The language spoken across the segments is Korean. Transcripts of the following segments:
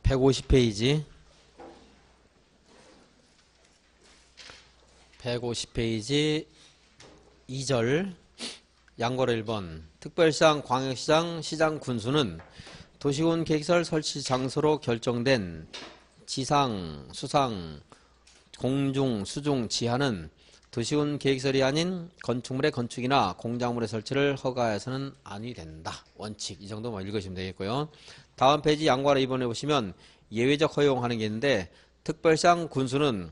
150페이지 150페이지 2절 양거로 1번 특별시장, 광역시장, 시장 군수는 도시군 계획설 설치 장소로 결정된 지상, 수상, 공중, 수중, 지하는 도시군 계획설이 아닌 건축물의 건축이나 공작물의 설치를 허가해서는 아니 된다. 원칙. 이 정도만 읽으시면 되겠고요. 다음 페이지 양과로 2번에 보시면 예외적 허용하는 게 있는데 특별시장 군수는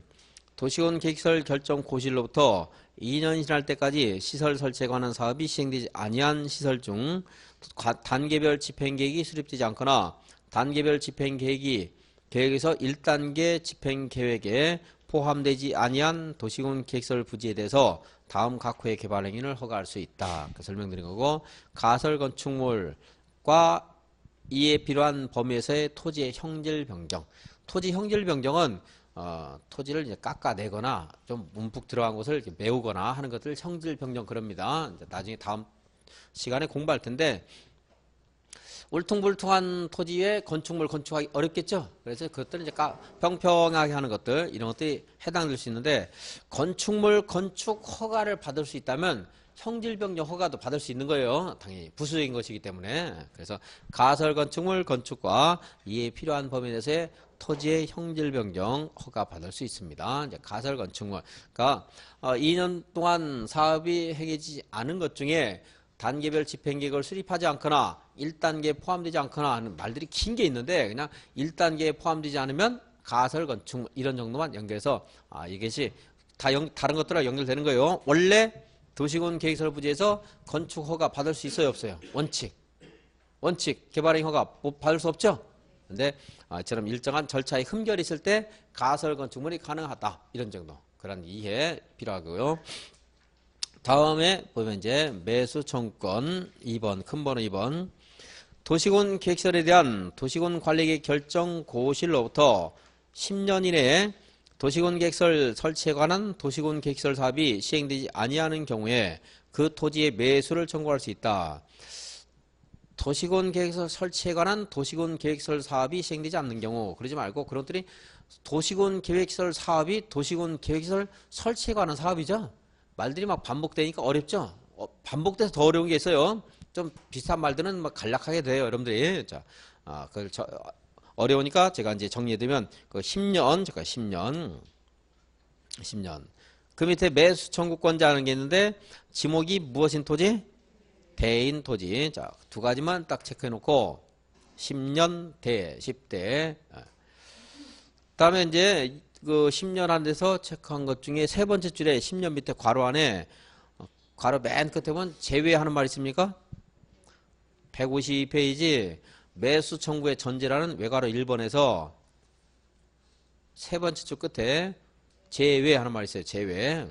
도시군 계획설 결정 고시일로부터 2년 지날 때까지 시설 설치에 관한 사업이 시행되지 아니한 시설 중 단계별 집행계획이 수립되지 않거나 단계별 집행계획이 계획에서 1단계 집행계획에 포함되지 아니한 도시군 계획설 부지에 대해서 다음 각 호의 개발 행위를 허가할 수 있다. 설명드린 거고 가설 건축물과 이에 필요한 범위에서의 토지의 형질 변경. 토지 형질 변경은 토지를 이제 깎아내거나 좀 움푹 들어간 곳을 이렇게 메우거나 하는 것들 형질 변경 그럽니다. 이제 나중에 다음 시간에 공부할 텐데 울퉁불퉁한 토지에 건축물 건축하기 어렵겠죠. 그래서 그것들은 이제 평평하게 하는 것들 이런 것들이 해당될 수 있는데 건축물 건축 허가를 받을 수 있다면 형질 변경 허가도 받을 수 있는 거예요. 당연히 부수적인 것이기 때문에. 그래서 가설 건축물 건축과 이에 필요한 범위에 대해서의 토지의 형질 변경 허가 받을 수 있습니다. 이제 가설 건축물. 그러니까 2년 동안 사업이 행해지지 않은 것 중에 단계별 집행계획을 수립하지 않거나 1단계에 포함되지 않거나 하는 말들이 긴 게 있는데 그냥 1단계에 포함되지 않으면 가설 건축물 이런 정도만 연결해서 이것이 다른 것들과 연결되는 거예요. 원래 도시군 계획설 부지에서 건축 허가 받을 수 있어요, 없어요? 원칙 개발행 허가 받을 수 없죠? 근데 이처럼 일정한 절차에 흠결이 있을 때 가설 건축물이 가능하다. 이런 정도. 그런 이해 필요하고요. 다음에 보면 이제 매수 청구권 2번 큰 번호 2번 도시군 계획설에 대한 도시군 관리계획 결정 고시일로부터 10년 이내에 도시군 계획설 설치에 관한 도시군 계획설 사업이 시행되지 아니하는 경우에 그 토지의 매수를 청구할 수 있다. 도시군 계획설 설치에 관한 도시군 계획설 사업이 시행되지 않는 경우 그러지 말고 그런 것들이 도시군 계획설 사업이 도시군 계획설 설치에 관한 사업이죠. 말들이 막 반복되니까 어렵죠. 반복돼서 더 어려운 게 있어요. 좀 비슷한 말들은 막 간략하게 돼요, 여러분들이. 자, 그걸 어려우니까 제가 이제 정리해드리면 그 10년, 잠깐 10년. 그 밑에 매수 청구권자 하는 게 있는데 지목이 무엇인 토지? 대인 토지. 자, 두 가지만 딱 체크해놓고 10년 대 10대. 그다음에 이제 그 10년 안 돼서 체크한 것 중에 세 번째 줄에 10년 밑에 괄호 안에 괄호 맨 끝에 보면 제외하는 말 있습니까? 152페이지 매수 청구의 전제라는 외괄호 1번에서 세 번째 줄 끝에 제외하는 말 있어요. 제외.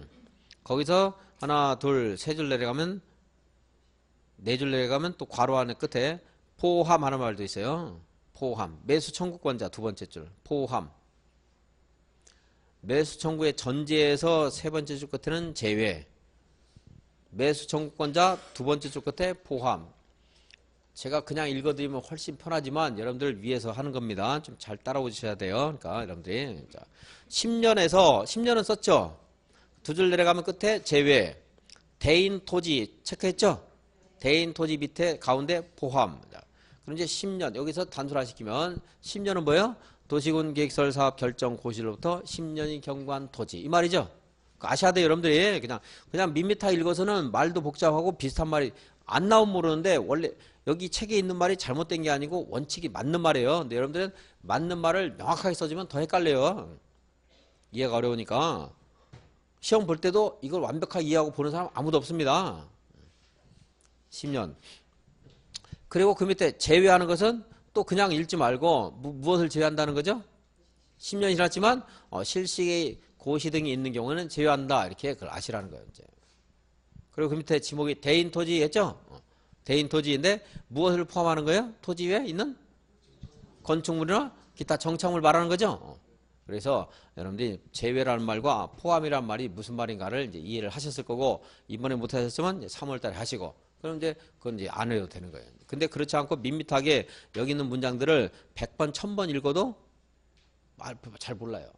거기서 하나, 둘, 세 줄 내려가면 네 줄 내려가면 또 괄호 안에 끝에 포함하는 말도 있어요. 포함. 매수 청구권자 두 번째 줄 포함. 매수 청구의 전제에서 세 번째 줄 끝에는 제외. 매수 청구권자 두 번째 줄 끝에 포함. 제가 그냥 읽어드리면 훨씬 편하지만 여러분들 위해서 하는 겁니다. 좀 잘 따라오셔야 돼요. 그러니까 여러분들이 자, 10년은 썼죠. 두 줄 내려가면 끝에 제외. 대인 토지 체크했죠. 대인 토지 밑에 가운데 포함. 자, 그럼 이제 10년 여기서 단순화시키면 10년은 뭐예요? 도시군 계획설 사업 결정 고시로부터 10년이 경과한 토지 이 말이죠. 아셔야 돼요, 여러분들이. 그냥 밋밋하게 읽어서는 말도 복잡하고 비슷한 말이 안 나오면 모르는데 원래 여기 책에 있는 말이 잘못된 게 아니고 원칙이 맞는 말이에요. 근데 여러분들은 맞는 말을 명확하게 써주면 더 헷갈려요. 이해가 어려우니까 시험 볼 때도 이걸 완벽하게 이해하고 보는 사람 아무도 없습니다. 10년. 그리고 그 밑에 제외하는 것은 또 그냥 읽지 말고 무엇을 제외한다는 거죠? 10년이 지났지만 실식의 고시 등이 있는 경우는 제외한다. 이렇게 그걸 아시라는 거예요. 이제. 그리고 그 밑에 지목이 대인 토지였죠? 대인 토지인데 무엇을 포함하는 거예요? 토지 위에 있는 건축물이나 기타 정착물 말하는 거죠? 그래서 여러분들이 제외라는 말과 포함이라는 말이 무슨 말인가를 이제 이해를 하셨을 거고 이번에 못하셨으면 3월달에 하시고 그럼 이제 그건 이제 안 해도 되는 거예요. 근데 그렇지 않고 밋밋하게 여기 있는 문장들을 100번, 1000번 읽어도 잘 몰라요.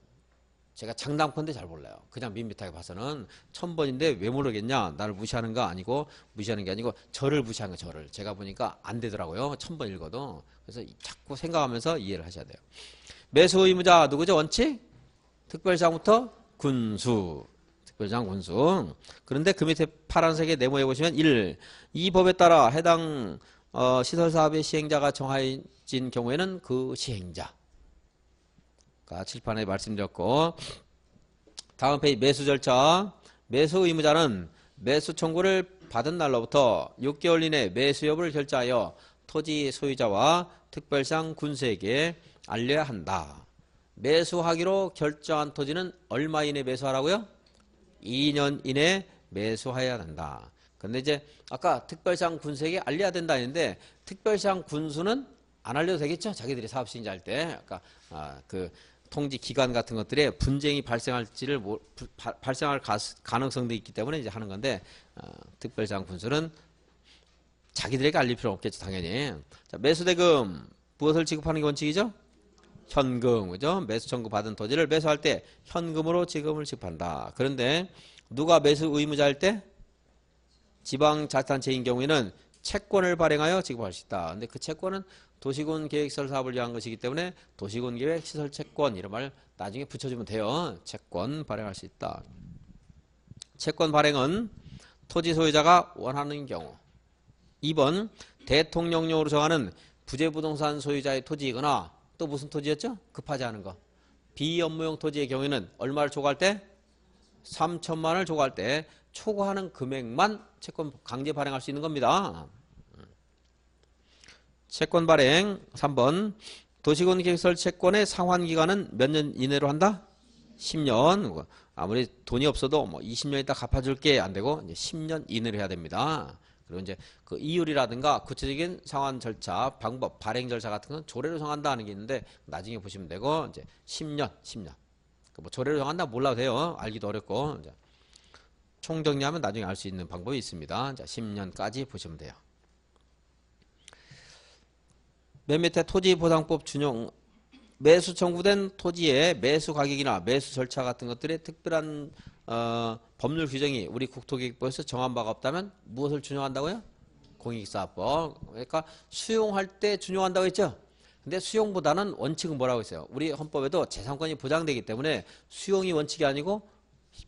제가 장담컨대 잘 몰라요. 그냥 밋밋하게 봐서는 1000번인데 왜 모르겠냐? 나를 무시하는 거 아니고, 무시하는 게 아니고 저를 무시하는 거, 저를. 제가 보니까 안 되더라고요. 1000번 읽어도. 그래서 자꾸 생각하면서 이해를 하셔야 돼요. 매수 의무자 누구죠? 원칙? 특별사항부터 군수. 특별사항 군수. 그런데 그 밑에 파란색에 네모해 보시면 1. 이 법에 따라 해당 시설사업의 시행자가 정해진 경우에는 그 시행자. 칠판에 말씀드렸고, 다음 페이지 매수 절차. 매수 의무자는 매수 청구를 받은 날로부터 6개월 이내 매수 여부를 결정하여 토지 소유자와 특별상 군수에게 알려야 한다. 매수하기로 결정한 토지는 얼마 이내 매수하라고요? 2년 이내 매수해야 한다. 근데 이제 아까 특별상 군수에게 알려야 된다 했는데, 특별상 군수는 안 알려도 되겠죠? 자기들이 사업 시행자 할 때. 아까 그 통지 기간 같은 것들에 분쟁이 발생할지를 발생할 가능성도 있기 때문에 이제 하는 건데, 특별상 군수는 자기들에게 알릴 필요 없겠죠, 당연히. 자, 매수대금 무엇을 지급하는 게 원칙이죠? 현금, 그죠? 매수 청구 받은 토지를 매수할 때 현금으로 지급을 지급한다. 그런데 누가 매수 의무자일 때? 지방자치단체인 경우에는 채권을 발행하여 지급할 수 있다. 근데 그 채권은 도시군 계획시설 사업을 위한 것이기 때문에 도시군 계획 시설 채권 이런 말 나중에 붙여주면 돼요. 채권 발행할 수 있다. 채권 발행은 토지 소유자가 원하는 경우. 2번 대통령령으로 정하는 부재부동산 소유자의 토지이거나 또 무슨 토지였죠? 급하지 않은 거. 비업무용 토지의 경우에는 얼마를 초과할 때? 3천만 원을 초과할 때 초과하는 금액만 채권 강제 발행할 수 있는 겁니다. 채권 발행 3번 도시군 계획시설 채권의 상환기간은 몇 년 이내로 한다? 10년. 아무리 돈이 없어도 뭐 20년 있다 갚아줄게 안 되고 이제 10년 이내로 해야 됩니다. 그리고 이제 그 이율이라든가 구체적인 상환 절차, 방법, 발행 절차 같은 건 조례로 정한다 하는 게 있는데 나중에 보시면 되고 이제 10년. 뭐 조례로 정한다 몰라도 돼요. 알기도 어렵고 이제 총정리하면 나중에 알 수 있는 방법이 있습니다. 자, 10년까지 보시면 돼요. 맨 밑에 토지보상법 준용 매수 청구된 토지의 매수 가격이나 매수 절차 같은 것들의 특별한 법률 규정이 우리 국토기획부에서 정한 바가 없다면 무엇을 준용한다고요? 공익사업법. 그러니까 수용할 때 준용한다고 했죠? 근데 수용보다는 원칙은 뭐라고 했어요? 우리 헌법에도 재산권이 보장되기 때문에 수용이 원칙이 아니고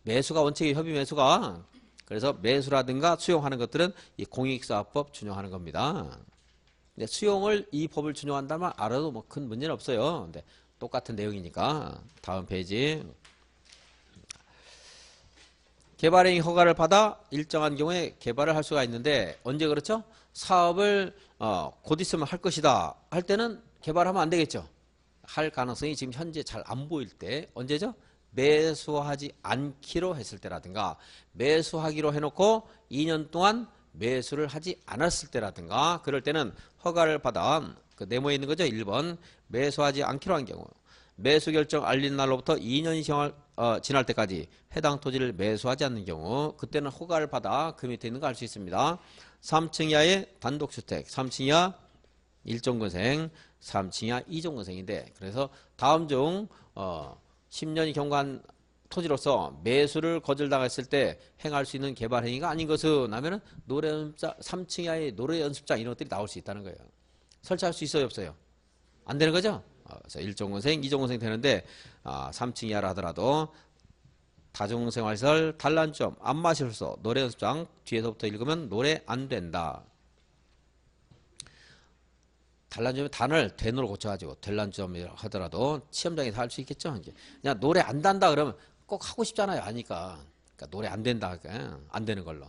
매수가 원칙이 협의 매수가. 그래서 매수라든가 수용하는 것들은 이 공익사업법 준용하는 겁니다. 근데 수용을 이 법을 준용한다면 알아도 뭐 큰 문제는 없어요. 근데 똑같은 내용이니까. 다음 페이지. 개발행위 허가를 받아 일정한 경우에 개발을 할 수가 있는데 언제 그렇죠? 사업을 곧 있으면 할 것이다 할 때는 개발하면 안 되겠죠. 할 가능성이 지금 현재 잘 안 보일 때 언제죠? 매수하지 않기로 했을 때라든가 매수하기로 해놓고 2년 동안 매수를 하지 않았을 때라든가 그럴 때는 허가를 받아 그 네모에 있는 거죠. 1번 매수하지 않기로 한 경우 매수 결정 알린 날로부터 2년이 지날 때까지 해당 토지를 매수하지 않는 경우 그때는 허가를 받아 그 밑에 있는 거 알 수 있습니다. 3층 이하의 단독주택 3층 이하 1종건생 3층 이하 2종건생인데 그래서 다음 중 10년이 경과한 토지로서 매수를 거절당했을 때 행할 수 있는 개발 행위가 아닌 것은 하면은 노래연습장 3층 이하의 노래연습장 이런 것들이 나올 수 있다는 거예요. 설치할 수 있어요, 없어요? 안 되는 거죠? 그래서 1종건생, 2종건생 되는데 3층 이하라 하더라도 다중생활시설, 단란점, 안마실소, 노래연습장 뒤에서부터 읽으면 노래 안 된다. 단란점에 단을 된으로 고쳐가지고 단란점이라 하더라도 시험장에서 할 수 있겠죠. 이제 그냥 노래 안 단다 그러면 꼭 하고 싶잖아요. 아니까. 그러니까 노래 안 된다. 안 되는 걸로.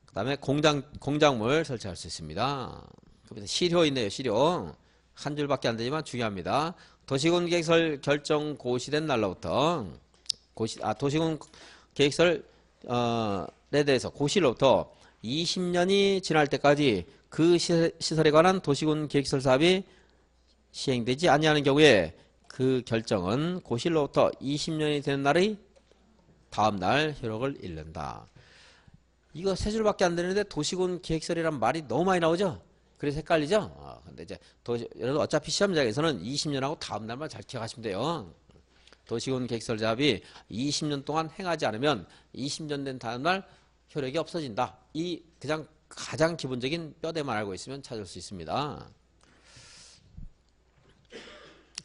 그 다음에 공작물 설치할 수 있습니다. 시료 있네요. 시료. 한 줄밖에 안 되지만 중요합니다. 도시군 계획설 결정 고시된 날로부터 도시군 계획설에 대해서 고시로부터 20년이 지날 때까지 그 시설에 관한 도시군 계획시설 사업이 시행되지 아니하는 경우에 그 결정은 고시로부터 20년이 되는 날의 다음 날 효력을 잃는다. 이거 세 줄밖에 안 되는데 도시군 계획설이란 말이 너무 많이 나오죠? 그래서 헷갈리죠? 근데 이제 여러분 어차피 시험장에서는 20년하고 다음 날만 잘 기억하시면 돼요. 도시군 계획설 작업이 20년 동안 행하지 않으면 20년 된 다음 날 효력이 없어진다. 이 그냥 가장 기본적인 뼈대만 알고 있으면 찾을 수 있습니다.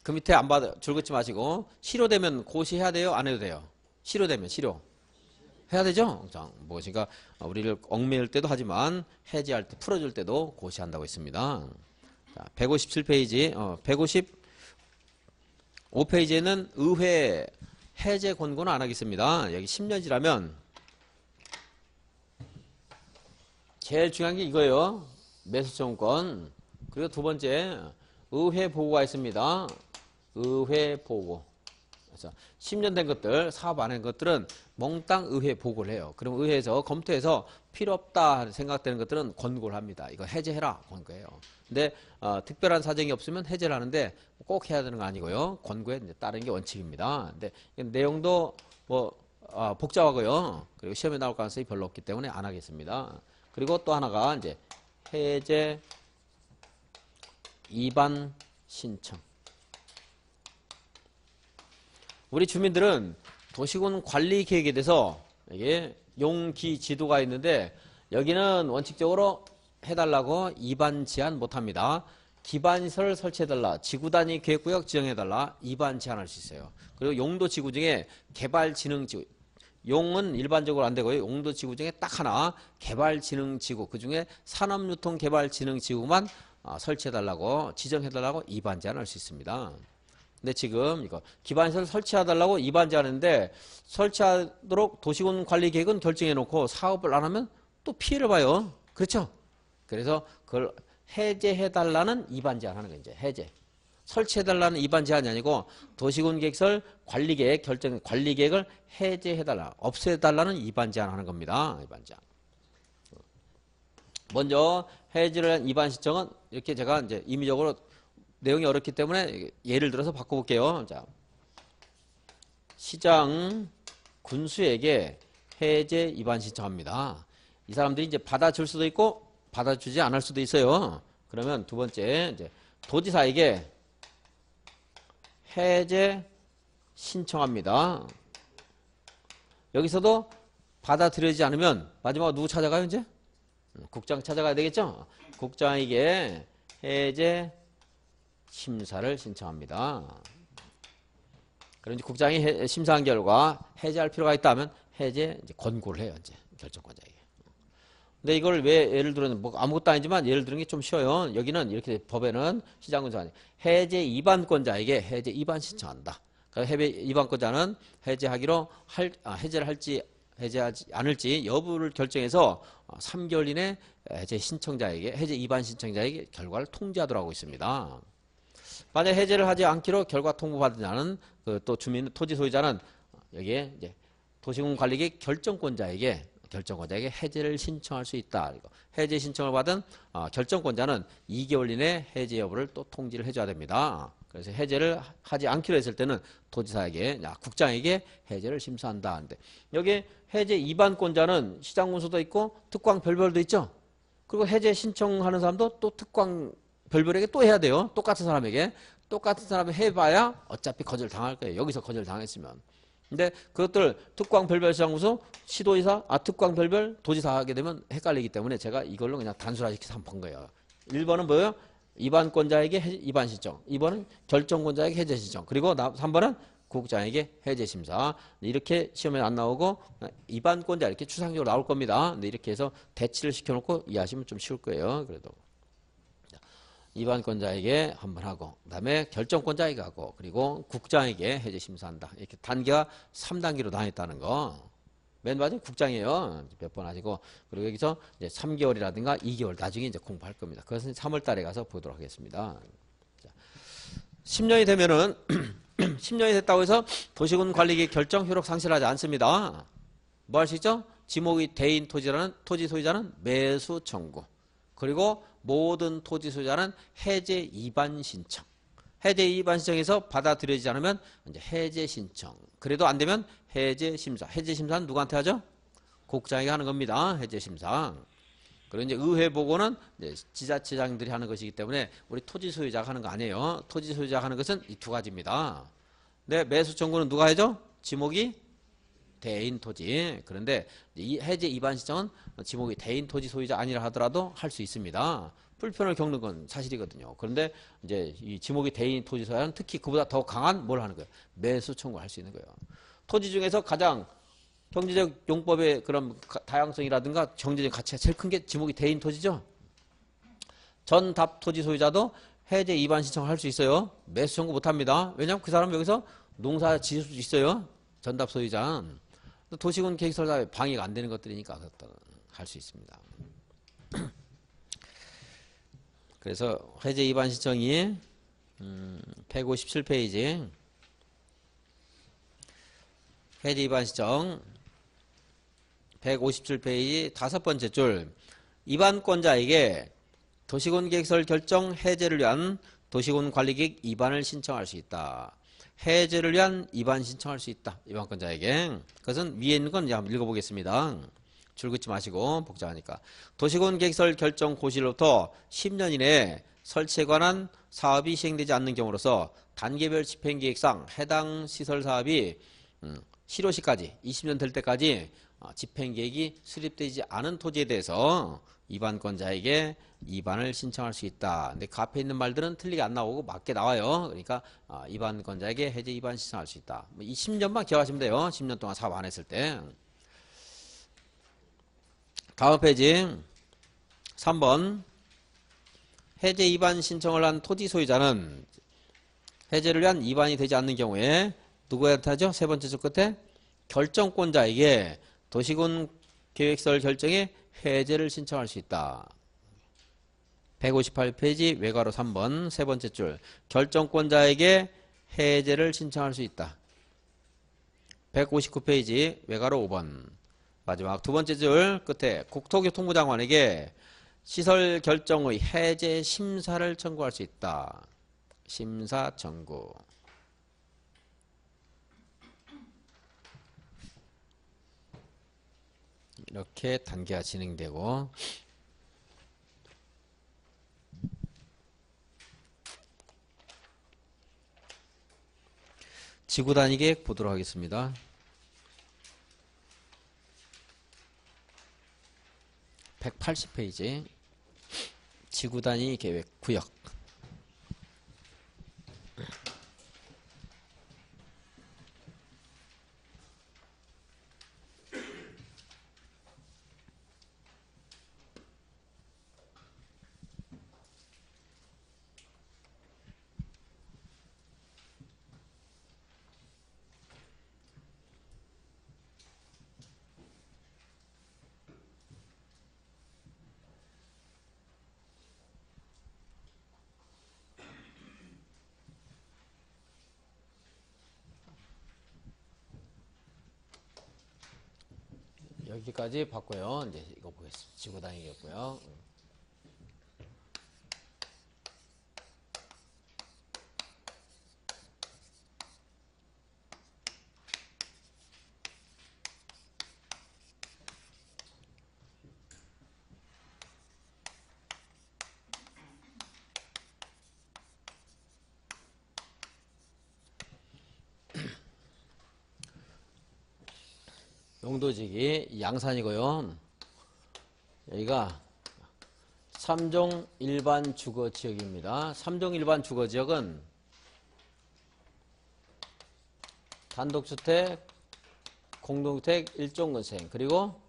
그 밑에 안 받아 줄 긋지 마시고 실효되면 고시해야 돼요? 안 해도 돼요? 실효되면 실효 해야 되죠? 무엇인가 우리를 얽매일 때도 하지만 해제할 때 풀어줄 때도 고시한다고 했습니다. 157페이지 155페이지에는 의회 해제 권고는 안 하겠습니다. 여기 10년 지나면 제일 중요한 게 이거예요. 매수청권. 그리고 두 번째 의회 보고가 있습니다. 의회 보고. 그래서 10년 된 것들, 사업 안 한 것들은 몽땅 의회 보고를 해요. 그럼 의회에서 검토해서 필요 없다 생각되는 것들은 권고를 합니다. 이거 해제해라 권고해요. 근데 특별한 사정이 없으면 해제를 하는데 꼭 해야 되는 거 아니고요. 권고에 따르는 게 원칙입니다. 근데 내용도 복잡하고요. 그리고 시험에 나올 가능성이 별로 없기 때문에 안 하겠습니다. 그리고 또 하나가 이제 해제 입안 신청. 우리 주민들은 도시군 관리 계획에 대해서 이게 용기 지도가 있는데 여기는 원칙적으로 해달라고 입안 제한 못합니다. 기반시설 설치해달라. 지구단위 계획구역 지정해달라. 입안 제한할 수 있어요. 그리고 용도 지구 중에 개발진흥지구. 용은 일반적으로 안 되고요. 용도 지구 중에 딱 하나 개발진흥지구. 그중에 산업유통개발진흥지구만 설치해달라고 지정해달라고 입안 제한할 수 있습니다. 근데 지금 이거 기반시설 설치해달라고 입안 제한했는데 설치하도록 도시군 관리계획은 결정해놓고 사업을 안 하면 또 피해를 봐요. 그렇죠? 그래서 그걸 해제해달라는 입안 제한하는 거 이제 해제. 설치해달라는 입안 제한이 아니고 도시군 계획설 관리계획 결정 관리계획을 해제해달라, 없애달라는 입안 제한하는 겁니다. 입안 제한. 먼저 해제를 한 입안 신청은 이렇게 제가 이제 임의적으로 내용이 어렵기 때문에 예를 들어서 바꿔볼게요. 자, 시장 군수에게 해제 입안 신청합니다. 이 사람들이 이제 받아줄 수도 있고 받아주지 않을 수도 있어요. 그러면 두 번째 이제 도지사에게 해제 신청합니다. 여기서도 받아들여지지 않으면 마지막으로 누구 찾아가요 이제? 국장 찾아가야 되겠죠? 국장에게 해제 심사를 신청합니다. 그럼 이제 국장이 심사한 결과 해제할 필요가 있다면 해제 이제 권고를 해요. 이제 결정권자에게. 근데 이걸 왜 예를 들어는 뭐 아무것도 아니지만 예를 들은 게 좀 쉬워요. 여기는 이렇게 법에는 시장군수가 해제 입안권자에게 해제 입안 신청한다. 그러니까 해제 입안권자는 해제하기로 해제를 할지 해제하지 않을지 여부를 결정해서 3개월 이내 해제 신청자에게 해제 입안 신청자에게 결과를 통지하도록 하고 있습니다. 만약 해제를 하지 않기로 결과 통보받은 자는 또 주민 토지 소유자는 여기에 이제 도시군 관리계획 결정권자에게 해제를 신청할 수 있다. 해제 신청을 받은 결정권자는 2개월 이내 해제 여부를 또 통지를 해줘야 됩니다. 그래서 해제를 하지 않기로 했을 때는 도지사에게, 국장에게 해제를 심사한다. 근데 여기 해제 입안권자는 시장군수도 있고 특광 별별도 있죠. 그리고 해제 신청하는 사람도 또 특광 별별에게 또 해야 돼요. 똑같은 사람에게. 똑같은 사람이 해봐야 어차피 거절 당할 거예요. 여기서 거절 당했으면. 근데 그것들 특광 별별 시장군수, 시도지사, 특광 별별 도지사 하게 되면 헷갈리기 때문에 제가 이걸로 그냥 단순화시켜서 한번 본 거예요. 1번은 뭐예요? 입안권자에게 입안 신청. 2번은 결정권자에게 해제 신청. 그리고 3번은 국장에게 해제 심사. 이렇게 시험에 안 나오고 입안권자 이렇게 추상적으로 나올 겁니다. 근데 이렇게 해서 대치를 시켜놓고 이해하시면 좀 쉬울 거예요. 그래도. 입안권자에게 한번 하고 그다음에 결정권자에게 하고 그리고 국장에게 해제 심사한다. 이렇게 단계가 3단계로 나뉘었다는 거. 맨 마지막 국장이에요. 몇 번 하시고 그리고 여기서 이제 3개월이라든가 2개월 나중에 이제 공부할 겁니다. 그것은 3월 달에 가서 보도록 하겠습니다. 자, 10년이 되면은 10년이 됐다고 해서 도시군 관리계획 결정 효력 상실하지 않습니다. 뭐 할 수 있죠? 지목이 대인 토지 소유자는 매수 청구. 그리고 모든 토지 소유자는 해제 입안 신청. 해제 입안 신청에서 받아들여지지 않으면 이제 해제 신청. 그래도 안 되면 해제 심사. 해제 심사는 누구한테 하죠? 국장이 하는 겁니다. 해제 심사. 그리고 이제 의회 보고는 이제 지자체장들이 하는 것이기 때문에 우리 토지 소유자가 하는 거 아니에요. 토지 소유자가 하는 것은 이 두 가지입니다. 네, 매수 청구는 누가 해죠? 지목이 대인 토지. 그런데 이 해제 위반 신청은 지목이 대인 토지 소유자 아니라 하더라도 할 수 있습니다. 불편을 겪는 건 사실이거든요. 그런데 이제 이 지목이 대인 토지 소유자는 특히 그보다 더 강한 뭘 하는 거예요? 매수 청구할 수 있는 거예요. 토지 중에서 가장 경제적 용법의 그런 다양성이라든가 경제적 가치가 제일 큰 게 지목이 대인 토지죠. 전답 토지 소유자도 해제 위반 신청을 할 수 있어요. 매수 청구 못 합니다. 왜냐하면 그 사람 여기서 농사 지을 수 있어요. 전답 소유자. 도시군 계획설사에 방해가 안 되는 것들이니까 할 수 있습니다. 그래서 해제 위반 신청이 157페이지 해제 위반 신청 157페이지 5번째 줄 위반권자에게 도시군 계획설 결정 해제를 위한 도시군 관리계획 위반을 신청할 수 있다. 해제를 위한 위반 신청할 수 있다. 위반권자에게. 그것은 위에 있는 건 이제 한번 읽어보겠습니다. 줄 긋지 마시고 복잡하니까. 도시군 계획설 결정 고시로부터 10년 이내에 설치에 관한 사업이 시행되지 않는 경우로서 단계별 집행계획상 해당 시설 사업이 실효시까지 20년 될 때까지 집행계획이 수립되지 않은 토지에 대해서 위반권자에게 위반을 신청할 수 있다. 근데 그 앞에 있는 말들은 틀리게 안 나오고 맞게 나와요. 그러니까 위반권자에게 해제 위반 신청할 수 있다. 이 10년만 기억하시면 돼요. 10년 동안 사업 안 했을 때. 다음 페이지 3번 해제 위반 신청을 한 토지 소유자는 해제를 위한 위반이 되지 않는 경우에 누구한테 하죠? 세 번째 줄 끝에 결정권자에게 도시군 계획설 결정에 해제를 신청할 수 있다. 158페이지 외괄호 3번 세 번째 줄 결정권자에게 해제를 신청할 수 있다. 159페이지 외괄호 5번 마지막 두 번째 줄 끝에 국토교통부 장관에게 시설 결정의 해제 심사를 청구할 수 있다. 심사 청구. 이렇게 단계가 진행되고 지구단위 계획 보도록 하겠습니다. 180페이지 지구단위 계획 구역 여기까지 봤고요. 이제 이거 보겠습니다. 지구단위겠고요. 용도지기 양산이고요. 여기가 3종 일반 주거지역입니다. 3종 일반 주거지역은 단독주택, 공동주택, 일종건설, 그리고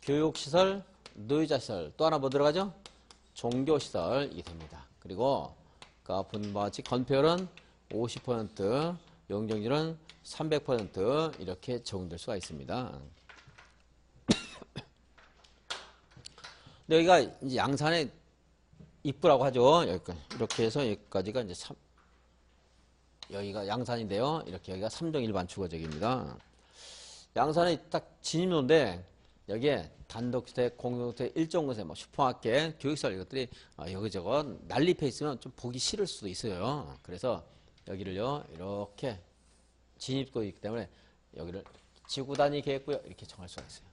교육시설, 노유자시설, 또 하나 뭐 들어가죠? 종교시설이 됩니다. 그리고 본바와 같이 건폐율은 50%, 용적률은 300% 이렇게 적용될 수가 있습니다. 근데 여기가 이제 양산의 입구라고 하죠. 여기까지. 이렇게 해서 여기까지가 이제 여기가 양산인데요. 이렇게 여기가 3종 일반 주거지역입니다. 양산의 딱 진입로인데 여기에 단독주택, 공동주택, 일종건설, 뭐 슈퍼마켓, 교육시설 이것들이 여기저거 난립해 있으면 좀 보기 싫을 수도 있어요. 그래서 여기를요 이렇게 진입구이기 때문에 여기를 지구단위 계획구역 이렇게 정할 수가 있어요.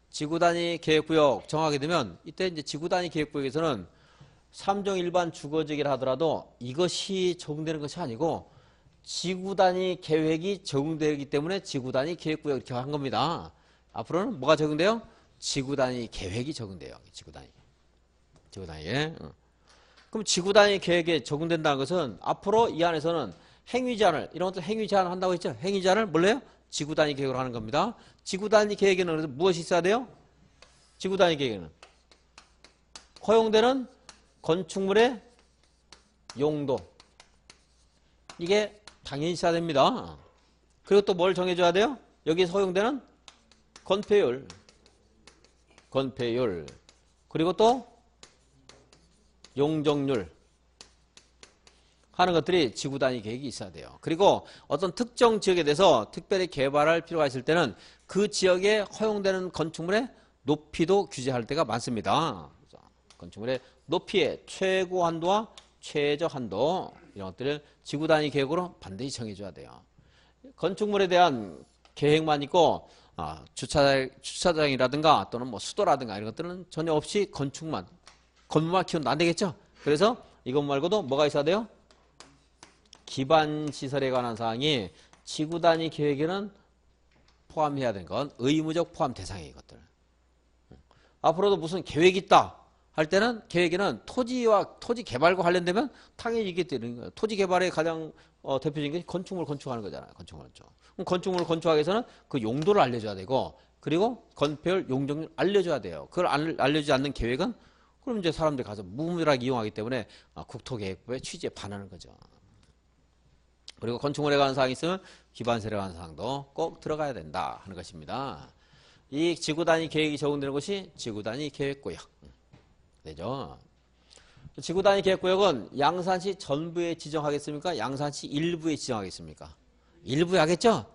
지구단위 계획구역 정하게 되면 이때 이제 지구단위 계획구역에서는 3종 일반 주거지기를 하더라도 이것이 적용되는 것이 아니고 지구단위 계획이 적용되기 때문에 지구단위 계획구역 이렇게 한 겁니다. 앞으로는 뭐가 적용돼요? 지구단위 계획이 적용돼요. 지구단위. 지구단위에. 그럼 지구단위 계획에 적용된다는 것은 앞으로 이 안에서는 행위 제한을 이런 것들 행위 제한을 한다고 했죠. 행위 제한을 뭘래요? 지구단위 계획으로 하는 겁니다. 지구단위 계획에는 그래서 무엇이 있어야 돼요? 지구단위 계획에는 허용되는 건축물의 용도 이게 당연히 있어야 됩니다. 그리고 또 뭘 정해줘야 돼요? 여기서 허용되는 건폐율 그리고 또 용적률 하는 것들이 지구단위 계획이 있어야 돼요. 그리고 어떤 특정 지역에 대해서 특별히 개발할 필요가 있을 때는 그 지역에 허용되는 건축물의 높이도 규제할 때가 많습니다. 건축물의 높이의 최고 한도와 최저 한도 이런 것들을 지구단위 계획으로 반드시 정해줘야 돼요. 건축물에 대한 계획만 있고 주차장이라든가 또는 뭐 수도라든가 이런 것들은 전혀 없이 건물만 키우면 안 되겠죠. 그래서 이것 말고도 뭐가 있어야 돼요? 기반시설에 관한 사항이 지구단위 계획에는 포함해야 되는 건 의무적 포함 대상이에요. 이것들. 앞으로도 무슨 계획이 있다 할 때는 계획에는 토지 개발과 관련되면 당연히 이게 되는 거예요. 토지 개발의 가장 대표적인 게 건축물 건축하는 거잖아요. 건축물 건축. 그럼 건축물을 건축하기 위해서는 그 용도를 알려줘야 되고 그리고 건폐율, 용적률 알려줘야 돼요. 그걸 알려주지 않는 계획은 그럼 이제 사람들이 가서 무분별하게 이용하기 때문에 국토계획부의 취지에 반하는 거죠. 그리고 건축물에 관한 사항이 있으면 기반세에 관한 사항도 꼭 들어가야 된다 하는 것입니다. 이 지구단위 계획이 적용되는 것이 지구단위 계획구역 되죠. 지구단위 계획구역은 양산시 전부에 지정하겠습니까? 양산시 일부에 지정하겠습니까? 일부에 하겠죠?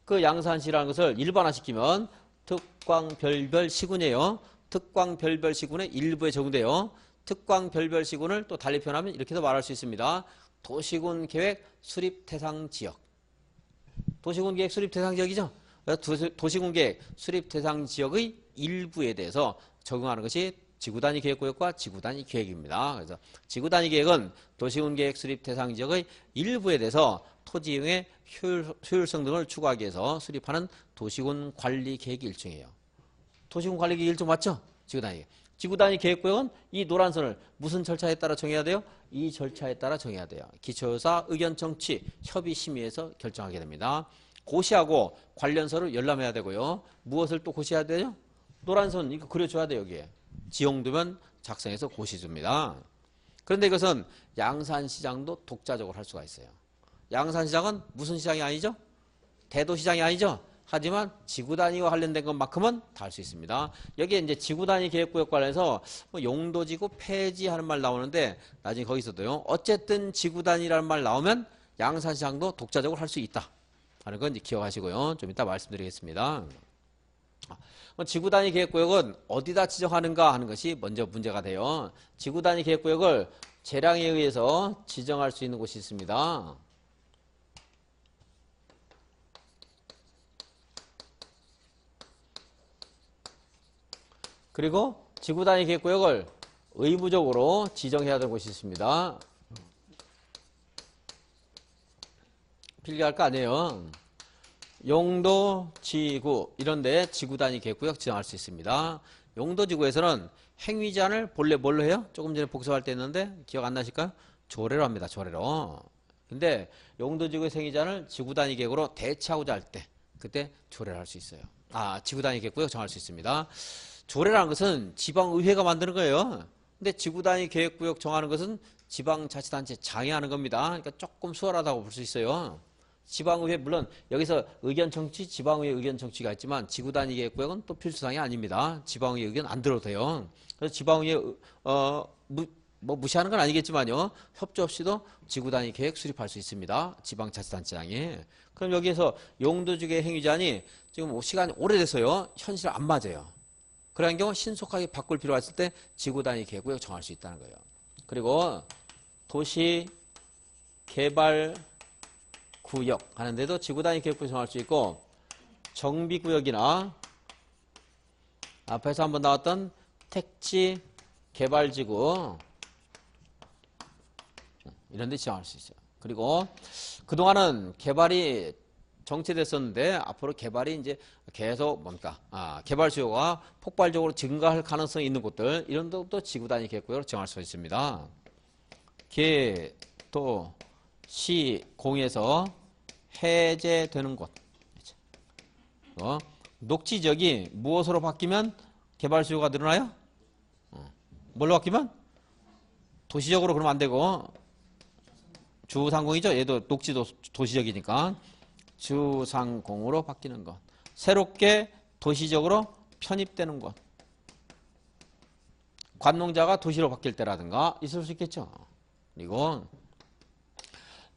그 양산시라는 것을 일반화시키면 특광별별시군이에요. 특광별별시군의 일부에 적용돼요. 특광별별시군을 또 달리 표현하면 이렇게도 말할 수 있습니다. 도시군 계획 수립 대상 지역. 도시군 계획 수립 대상 지역이죠. 도시군 계획 수립 대상 지역의 일부에 대해서 적용하는 것이 지구단위 계획구역과 지구단위 계획입니다. 그래서 지구단위 계획은 도시군 계획 수립 대상 지역의 일부에 대해서 토지 이용의 효율성 등을 추구하기 위해서 수립하는 도시군 관리 계획의 일종이에요. 도시군 관리 계획 일종 맞죠? 지구단위 계획. 지구단위 계획구역은 이 노란선을 무슨 절차에 따라 정해야 돼요? 이 절차에 따라 정해야 돼요. 기초조사, 의견 청취, 협의 심의에서 결정하게 됩니다. 고시하고 관련서를 열람해야 되고요. 무엇을 또 고시해야 돼요? 노란선 이거 그려줘야 돼요. 여기에. 지용도면 작성해서 고시줍니다. 그런데 이것은 양산시장도 독자적으로 할 수가 있어요. 양산시장은 무슨 시장이 아니죠? 대도시장이 아니죠? 하지만 지구단위와 관련된 것만큼은 다 할 수 있습니다. 여기에 이제 지구단위 계획구역 관련해서 뭐 용도지구 폐지하는 말 나오는데 나중에 거기서도요. 어쨌든 지구단위라는 말 나오면 양산시장도 독자적으로 할 수 있다 하는 건 이제 기억하시고요. 좀 이따 말씀드리겠습니다. 지구단위 계획구역은 어디다 지정하는가 하는 것이 먼저 문제가 돼요. 지구단위 계획구역을 재량에 의해서 지정할 수 있는 곳이 있습니다. 그리고 지구단위 계획구역을 의무적으로 지정해야 되는 곳이 있습니다. 필기할 거 아니에요. 용도, 지구 이런 데 지구단위 계획구역 지정할 수 있습니다. 용도지구에서는 행위 제한을 본래 뭘로 해요? 조금 전에 복습할 때 했는데 기억 안 나실까요? 조례로 합니다. 조례로. 근데 용도지구의 행위 제한을 지구단위 계획으로 대체하고자 할 때 그때 조례를 할 수 있어요. 지구단위 계획구역 정할 수 있습니다. 조례라는 것은 지방의회가 만드는 거예요. 근데 지구단위 계획구역 정하는 것은 지방자치단체 장애하는 겁니다. 그러니까 조금 수월하다고 볼 수 있어요. 지방의회 물론 여기서 의견 청취, 지방의회 의견 청취가 있지만 지구단위 계획구역은 또 필수사항이 아닙니다. 지방의회 의견 안 들어도 돼요. 그래서 지방의회 무시하는 건 아니겠지만요. 협조 없이도 지구단위 계획 수립할 수 있습니다. 지방자치단체장이. 그럼 여기에서 용도지구의 행위 제한이 지금 시간이 오래돼서요. 현실 안 맞아요. 그런 경우 신속하게 바꿀 필요가 있을 때 지구단위 계획구역 정할 수 있다는 거예요. 그리고 도시 개발 구역 하는데도 지구단위 계획구역 정할 수 있고 정비구역이나 앞에서 한번 나왔던 택지 개발지구 이런 데 지정할 수 있어요. 그리고 그동안은 개발이 정체됐었는데 앞으로 개발이 이제 계속 뭡니까? 개발 수요가 폭발적으로 증가할 가능성이 있는 곳들 이런 데도 지구 단위 계획구역으로 정할 수 있습니다. 개, 도, 시, 공에서 해제되는 곳. 녹지 지역이 무엇으로 바뀌면 개발 수요가 늘어나요? 뭘로 바뀌면? 도시적으로 그러면 안 되고 주상공이죠. 얘도 녹지도 도시적이니까 주상공으로 바뀌는 것. 새롭게 도시적으로 편입되는 것. 관농자가 도시로 바뀔 때라든가 있을 수 있겠죠. 그리고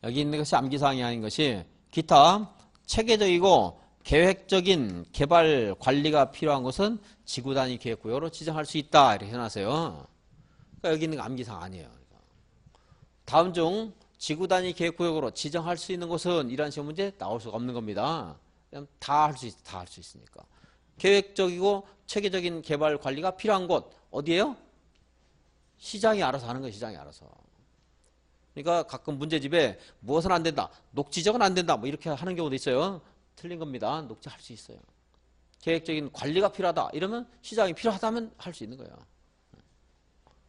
여기 있는 것이 암기사항이 아닌 것이 기타 체계적이고 계획적인 개발 관리가 필요한 것은 지구 단위 계획구역으로 지정할 수 있다. 이렇게 해놨어요. 그러니까 여기 있는 거 암기사항 아니에요. 다음 중 지구 단위 계획구역으로 지정할 수 있는 곳은 이런 시험 문제 나올 수가 없는 겁니다. 다 할 수 다 할 수 있으니까. 계획적이고 체계적인 개발 관리가 필요한 곳 어디예요? 시장이 알아서 하는 거예요. 시장이 알아서. 그러니까 가끔 문제집에 무엇은 안 된다. 녹지적은 안 된다. 뭐 이렇게 하는 경우도 있어요. 틀린 겁니다. 녹지 할 수 있어요. 계획적인 관리가 필요하다. 이러면 시장이 필요하다면 할 수 있는 거예요.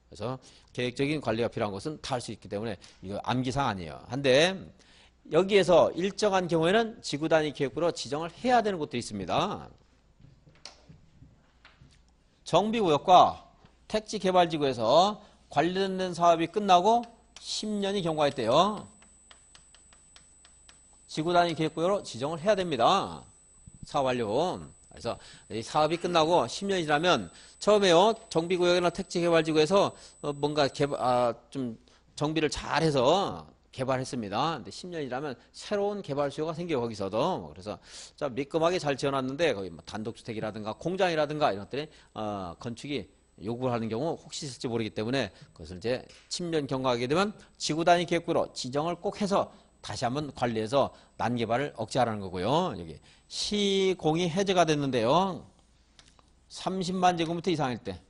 그래서 계획적인 관리가 필요한 것은 다 할 수 있기 때문에 이거 암기사항 아니에요. 한데 여기에서 일정한 경우에는 지구 단위 계획구로 지정을 해야 되는 곳도 있습니다. 정비구역과 택지개발지구에서 관련된 사업이 끝나고 10년이 경과했대요. 지구 단위 계획구역으로 지정을 해야 됩니다. 사업 완료. 그래서 이 사업이 끝나고 10년이 지나면 처음에요. 정비구역이나 택지개발지구에서 뭔가 좀 정비를 잘해서 개발했습니다. 근데 10년이 지나면 새로운 개발 수요가 생겨요. 거기서도. 그래서 자, 매끈하게 잘 지어놨는데 거기 뭐 단독주택이라든가 공장이라든가 이런 것들이 건축이 요구를 하는 경우 혹시 있을지 모르기 때문에 그것을 이제 10년 경과하게 되면 지구 단위 계획구로 지정을 꼭 해서 다시 한번 관리해서 난개발을 억제하라는 거고요. 여기 시공이 해제가 됐는데요. 30만 제곱미터 이상일 때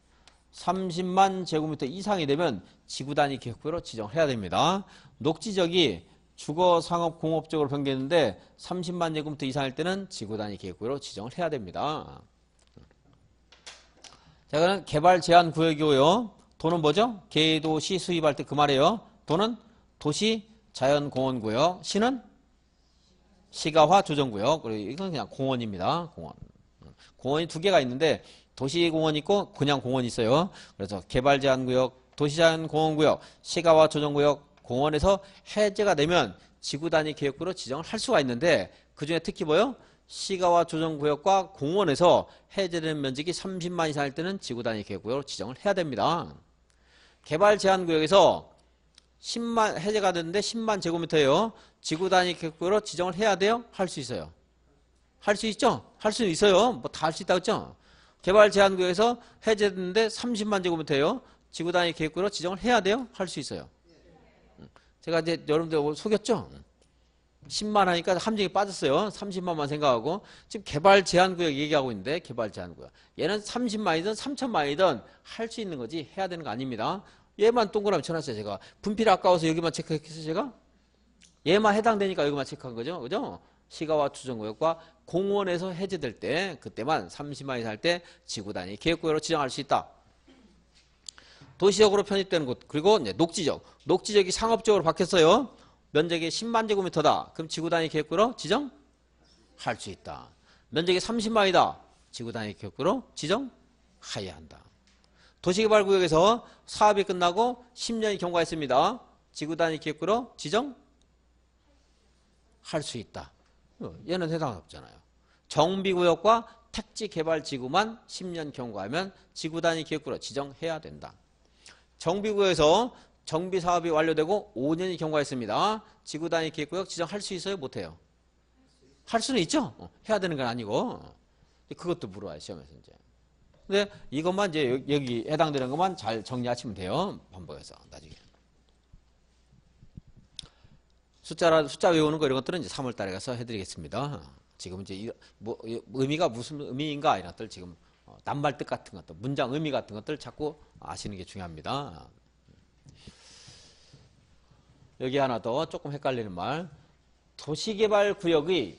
30만 제곱미터 이상이 되면 지구 단위 계획구로 지정해야 됩니다. 녹지적이 주거, 상업, 공업적으로 변경했는데 30만 제곱미터 이상일 때는 지구 단위 계획구로 지정을 해야 됩니다. 자, 그럼 개발 제한 구역이고요. 도는 뭐죠? 개도시 수입할 때 그 말이에요. 도는 도시 자연공원구역, 시는 시가화 조정구역. 그리고 이건 그냥 공원입니다. 공원. 공원이 두 개가 있는데 도시공원 있고 그냥 공원이 있어요. 그래서 개발 제한 구역, 도시자연공원구역, 시가화 조정구역, 공원에서 해제가 되면 지구 단위 계획구로 지정을 할 수가 있는데 그중에 특히 뭐요? 시가화 조정구역과 공원에서 해제되는 면적이 30만 이상일 때는 지구 단위 계획구역으로 지정을 해야 됩니다. 개발 제한 구역에서 10만 해제가 됐는데 10만 제곱미터예요. 지구 단위 계획구역으로 지정을 해야 돼요? 할 수 있어요. 할 수 있죠? 할 수 있어요. 뭐 다 할 수 있다고 했죠? 개발 제한 구역에서 해제됐는데 30만 제곱미터예요. 지구 단위 계획구역으로 지정을 해야 돼요? 할 수 있어요. 제가 이제 여러분들 속였죠? 10만 하니까 함정이 빠졌어요. 30만만 생각하고 지금 개발 제한 구역 얘기하고 있는데 개발 제한 구역 얘는 30만이든 3천만이든 할 수 있는 거지 해야 되는 거 아닙니다. 얘만 동그라미 쳐놨어요. 제가 분필 아까워서 여기만 체크했어요. 제가 얘만 해당되니까 여기만 체크한 거죠. 그죠? 시가화 추정구역과 공원에서 해제될 때 그때만 30만 이상 할 때 지구 단위 계획구역으로 지정할 수 있다. 도시적으로 편입되는 곳 그리고 이제 녹지적이 상업적으로 바뀌었어요. 면적이 10만 제곱미터다. 그럼 지구 단위 계획구로 지정할 수 있다. 면적이 30만이다. 지구 단위 계획구로 지정해야 한다. 도시개발구역에서 사업이 끝나고 10년이 경과했습니다. 지구 단위 계획구로 지정할 수 있다. 얘는 해당 없잖아요. 정비구역과 택지개발지구만 10년 경과하면 지구 단위 계획구로 지정해야 된다. 정비구역에서 정비사업이 완료되고 5년이 경과했습니다. 지구 단위 계획구역 지정할 수 있어요? 못해요? 할 수는 있죠? 해야 되는 건 아니고. 그것도 물어와요, 시험에서 이제. 근데 이것만 이제 여기 해당되는 것만 잘 정리하시면 돼요. 반복해서 나중에. 숫자 외우는 거 이런 것들은 이제 3월 달에 가서 해드리겠습니다. 지금 이제 뭐 의미가 무슨 의미인가 이런 것들 지금 낱말 뜻 같은 것들, 문장 의미 같은 것들 자꾸 아시는 게 중요합니다. 여기 하나 더 조금 헷갈리는 말. 도시개발구역의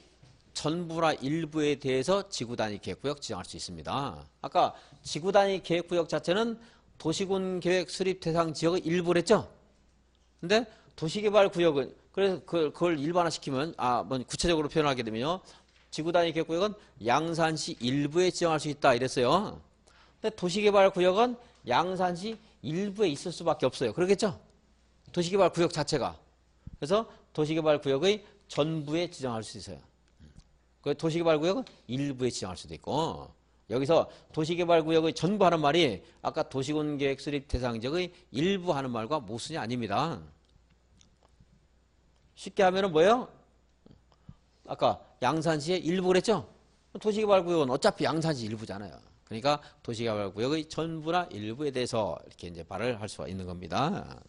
전부나 일부에 대해서 지구단위 계획구역 지정할 수 있습니다. 아까 지구단위 계획구역 자체는 도시군 계획 수립 대상 지역의 일부를 했죠. 근데 도시개발구역은 그래서 그걸 일반화시키면 뭐 구체적으로 표현하게 되면요. 지구단위 계획구역은 양산시 일부에 지정할 수 있다 이랬어요. 근데 도시개발구역은 양산시 일부에 있을 수밖에 없어요. 그러겠죠? 도시개발구역 자체가. 그래서 도시개발구역의 전부에 지정할 수 있어요. 그 도시개발구역은 일부에 지정할 수도 있고, 여기서 도시개발구역의 전부 하는 말이 아까 도시군계획 수립 대상지역의 일부 하는 말과 모순이 아닙니다. 쉽게 하면은 뭐예요? 아까 양산시의 일부 그랬죠? 도시개발구역은 어차피 양산시 일부잖아요. 그러니까 도시개발구역의 전부나 일부에 대해서 이렇게 이제 말을 할 수가 있는 겁니다.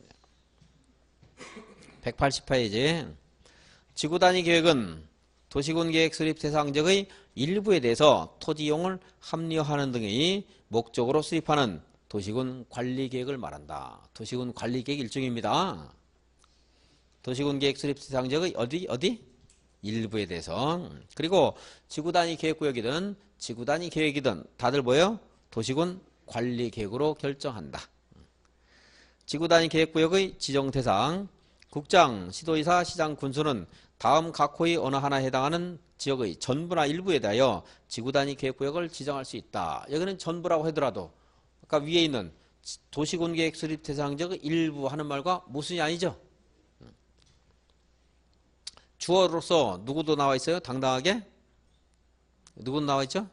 180페이지. 지구단위 계획은 도시군계획 수립 대상지역의 일부에 대해서 토지 이용을 합리화하는 등의 목적으로 수립하는 도시군 관리계획을 말한다. 도시군 관리계획 일종입니다. 도시군계획 수립 대상지역의 어디? 일부에 대해서. 그리고 지구단위 계획구역이든 지구단위 계획이든 다들 뭐예요? 도시군 관리계획으로 결정한다. 지구단위 계획구역의 지정 대상. 국장, 시도의사, 시장, 군수는 다음 각호의 어느 하나에 해당하는 지역의 전부나 일부에 대하여 지구단위 계획구역을 지정할 수 있다. 여기는 전부라고 하더라도 아까 위에 있는 도시군계획 수립 대상 지역의 일부 하는 말과 무슨이 아니죠. 주어로서 누구도 나와 있어요? 당당하게? 누구 나와 있죠?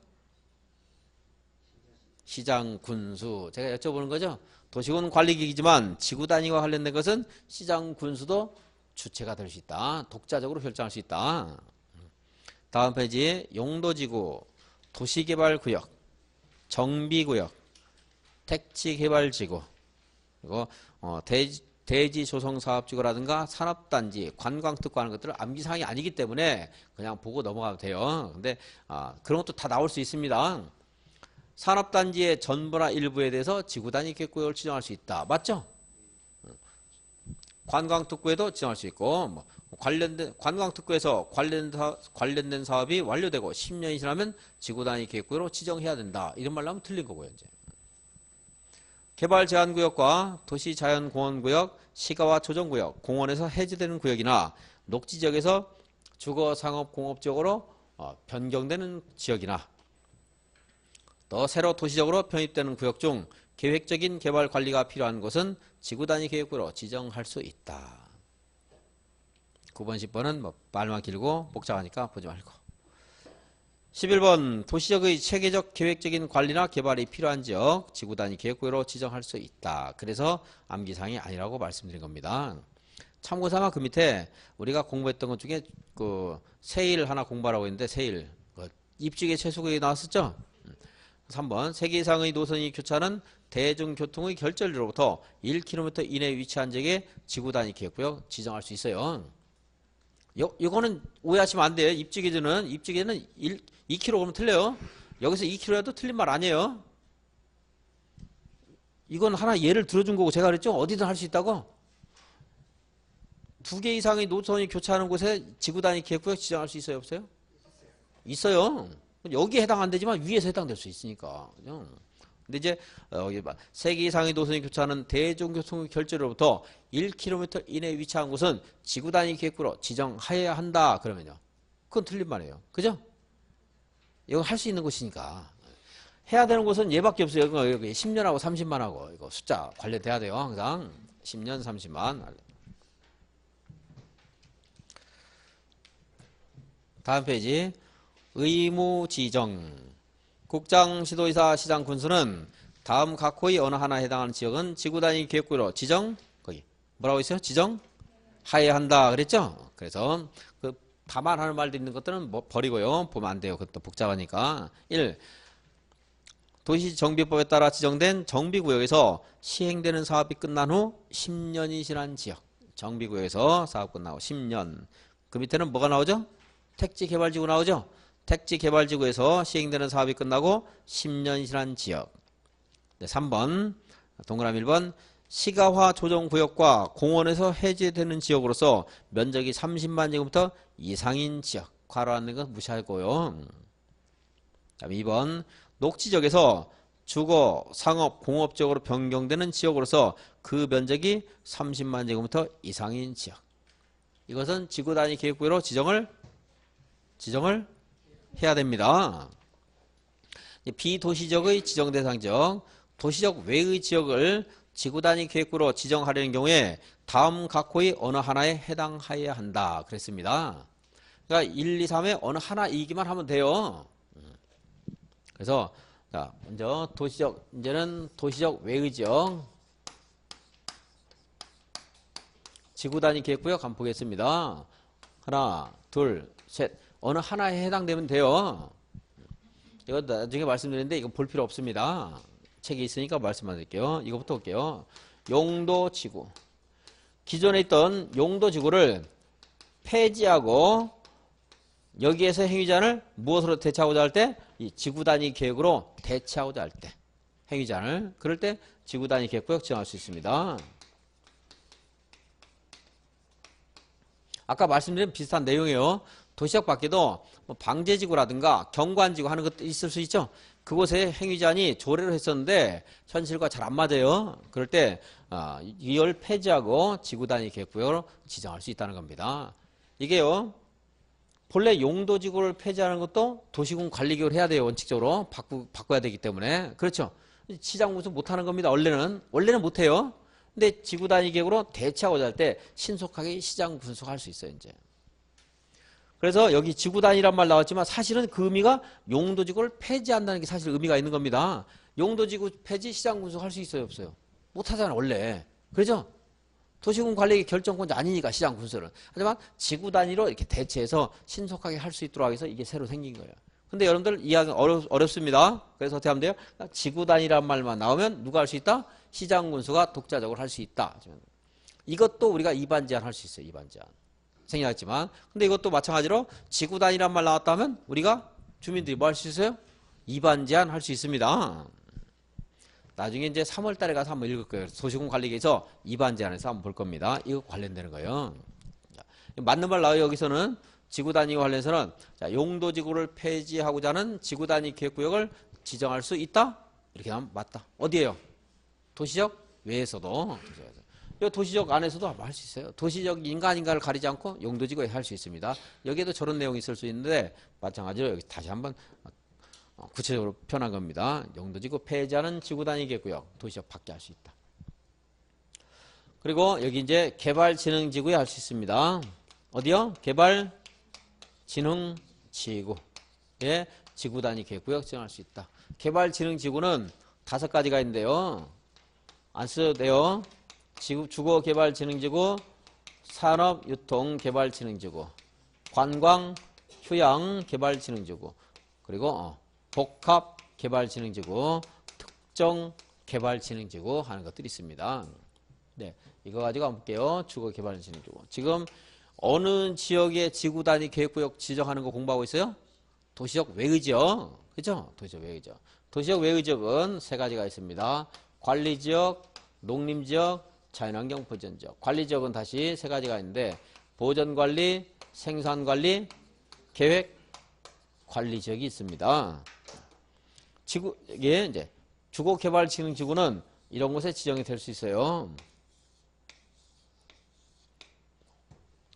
시장, 군수. 제가 여쭤보는 거죠. 도시군 관리기이지만 지구단위와 관련된 것은 시장, 군수도 주체가 될 수 있다. 독자적으로 결정할 수 있다. 다음 페이지. 용도지구, 도시개발구역, 정비구역, 택지개발지구, 그리고 대지조성사업지구라든가 산업단지, 관광특구 하는 것들은 암기사항이 아니기 때문에 그냥 보고 넘어가도 돼요. 근데 그런 것도 다 나올 수 있습니다. 산업단지의 전부나 일부에 대해서 지구단위 계획구역을 지정할 수 있다. 맞죠? 관광특구에도 지정할 수 있고, 뭐 관광특구에서 관련된 사업이 완료되고 10년이 지나면 지구단위 계획구역으로 지정해야 된다. 이런 말로 하면 틀린 거고요. 이제. 개발제한구역과 도시자연공원구역, 시가와 조정구역, 공원에서 해제되는 구역이나 녹지지역에서 주거상업공업지역으로 변경되는 지역이나 또 새로 도시적으로 편입되는 구역 중 계획적인 개발 관리가 필요한 곳은 지구단위 계획구로 지정할 수 있다. 9번, 10번은 뭐 말만 길고 복잡하니까 보지 말고. 11번 도시적의 체계적 계획적인 관리나 개발이 필요한 지역 지구단위 계획구로 지정할 수 있다. 그래서 암기사항이 아니라고 말씀드린 겁니다. 참고삼아 그 밑에 우리가 공부했던 것 중에 그 세일 하나 공부하라고 했는데 세일 입지계 최소구역이 나왔었죠. 3번 세개 이상의 노선이 교차하는 대중교통의 결절로부터 1km 이내에 위치한 지역에 지구단위 계획구역 지정할 수 있어요. 이거는 오해하시면 안 돼요. 입지계는 2km 그러면 틀려요. 여기서 2km라도 틀린 말 아니에요. 이건 하나 예를 들어준 거고 제가 그랬죠. 어디든 할 수 있다고. 2개 이상의 노선이 교차하는 곳에 지구단위 계획구역 지정할 수 있어요? 없어요? 있어요. 여기에 해당 안 되지만 위에서 해당될 수 있으니까. 근데 이제 3개 이상의 노선이 교차하는 대중교통 결절로부터 1km 이내에 위치한 곳은 지구단위 계획구로 지정해야 한다. 그러면요. 그건 틀린 말이에요. 그죠? 이건 할 수 있는 곳이니까. 해야 되는 곳은 얘밖에 없어요. 여기 10년하고 30만하고 이거 숫자 관련돼야 돼요. 항상 10년, 30만. 다음 페이지. 의무 지정. 국장, 시도의사, 시장, 군수는 다음 각호의 어느 하나에 해당하는 지역은 지구단위 계획구로 지정, 거기 뭐라고 있어요? 지정하여야 한다 그랬죠? 그래서 그 다만 하는 말도 있는 것들은 뭐 버리고요. 보면 안 돼요. 그것도 복잡하니까. 1. 도시정비법에 따라 지정된 정비구역에서 시행되는 사업이 끝난 후 10년이 지난 지역. 정비구역에서 사업 끝나고 10년. 그 밑에는 뭐가 나오죠? 택지개발지구 나오죠? 택지개발지구에서 시행되는 사업이 끝나고 10년 지난 지역. 네, 3번 동그라미 1번 시가화 조정구역과 공원에서 해제되는 지역으로서 면적이 30만 제곱미터 이상인 지역. 괄호 안는 건 무시하고요. 다음에 2번 녹지적에서 주거, 상업, 공업적으로 변경되는 지역으로서 그 면적이 30만 제곱미터 이상인 지역. 이것은 지구단위 계획구역으로 지정을 해야 됩니다. 비도시적의 지정 대상 지역, 도시적 외의 지역을 지구단위 계획구로 지정하려는 경우에 다음 각호의 어느 하나에 해당하여야 한다. 그랬습니다. 그러니까 1, 2, 3에 어느 하나이기만 하면 돼요. 그래서 자, 먼저 이제는 도시적 외의 지역 지구단위 계획구역 한번 보겠습니다. 하나, 둘, 셋. 어느 하나에 해당되면 돼요. 이거 나중에 말씀드리는데 이거 볼 필요 없습니다. 책에 있으니까 말씀 안 드릴게요. 이거부터 볼게요. 용도지구. 기존에 있던 용도지구를 폐지하고 여기에서 행위자를 무엇으로 대체하고자 할 때? 이 지구단위 계획으로 대체하고자 할 때. 행위자를. 그럴 때 지구단위 계획구역 지정할 수 있습니다. 아까 말씀드린 비슷한 내용이에요. 도시역 밖에도 뭐 방제지구라든가 경관지구 하는 것도 있을 수 있죠. 그곳에 행위자니 조례를 했었는데 현실과 잘 안 맞아요. 그럴 때 이걸 폐지하고 지구단위 계획구역으로 지정할 수 있다는 겁니다. 이게요. 본래 용도지구를 폐지하는 것도 도시군 관리계획을 해야 돼요. 원칙적으로 바꿔야 되기 때문에. 그렇죠. 시장 분석 못하는 겁니다. 원래는 못해요. 근데 지구단위 계획으로 대체하고자 할 때 신속하게 시장 분석할 수 있어요. 이제. 그래서 여기 지구단위란 말 나왔지만 사실은 그 의미가 용도지구를 폐지한다는 게 사실 의미가 있는 겁니다. 용도지구 폐지 시장 분석할 수 있어요, 없어요? 못하잖아 원래. 그렇죠? 도시군 관리의 결정권자 아니니까 시장 분석은. 하지만 지구단위로 이렇게 대체해서 신속하게 할 수 있도록 해서 이게 새로 생긴 거예요. 근데 여러분들 이해하기 어렵습니다. 그래서 어떻게 하면 돼요? 지구단위란 말만 나오면 누가 할 수 있다? 시장 군수가 독자적으로 할 수 있다. 이것도 우리가 이반 제한 할 수 있어요. 이반 제한. 생략했지만. 근데 이것도 마찬가지로 지구단위란 말 나왔다면 우리가 주민들이 뭐 할 수 있어요? 이반 제한 할 수 있습니다. 나중에 이제 3월 달에 가서 한번 읽을 거예요. 도시군 관리계에서 이반 제한에서 한번 볼 겁니다. 이거 관련되는 거예요. 맞는 말 나와요. 여기서는 지구단위와 관련해서는 용도지구를 폐지하고자 하는 지구단위 계획구역을 지정할 수 있다? 이렇게 하면 맞다. 어디에요? 도시적 외에서도. 도시적 안에서도 할 수 있어요. 도시적 인간인가를 가리지 않고 용도지구에 할 수 있습니다. 여기에도 저런 내용이 있을 수 있는데 마찬가지로 여기 다시 한번 구체적으로 표현한 겁니다. 용도지구 폐지하는 지구단위 계획구역 도시적 밖에 할 수 있다. 그리고 여기 이제 개발진흥지구에 할 수 있습니다. 어디요? 개발진흥지구에 지구단위 계획구역 지정할 수 있다. 개발진흥지구는 5가지가 있는데요. 안 써도 돼요. 주거개발진흥지구, 산업유통개발진흥지구, 관광휴양개발진흥지구, 그리고 복합개발진흥지구, 특정개발진흥지구 하는 것들이 있습니다. 네, 이거 가지고 한번 볼게요. 주거개발진흥지구. 지금 어느 지역의 지구단위 계획구역 지정하는 거 공부하고 있어요? 도시적 외의지역. 그죠? 도시적 외의지역. 도시적 외의지역은 3가지가 있습니다. 관리지역, 농림지역, 자연환경 보전지역. 관리지역은 다시 3가지가 있는데 보전관리, 생산관리, 계획관리지역이 있습니다. 이게 이제 주거개발진흥지구는 이런 곳에 지정이 될 수 있어요.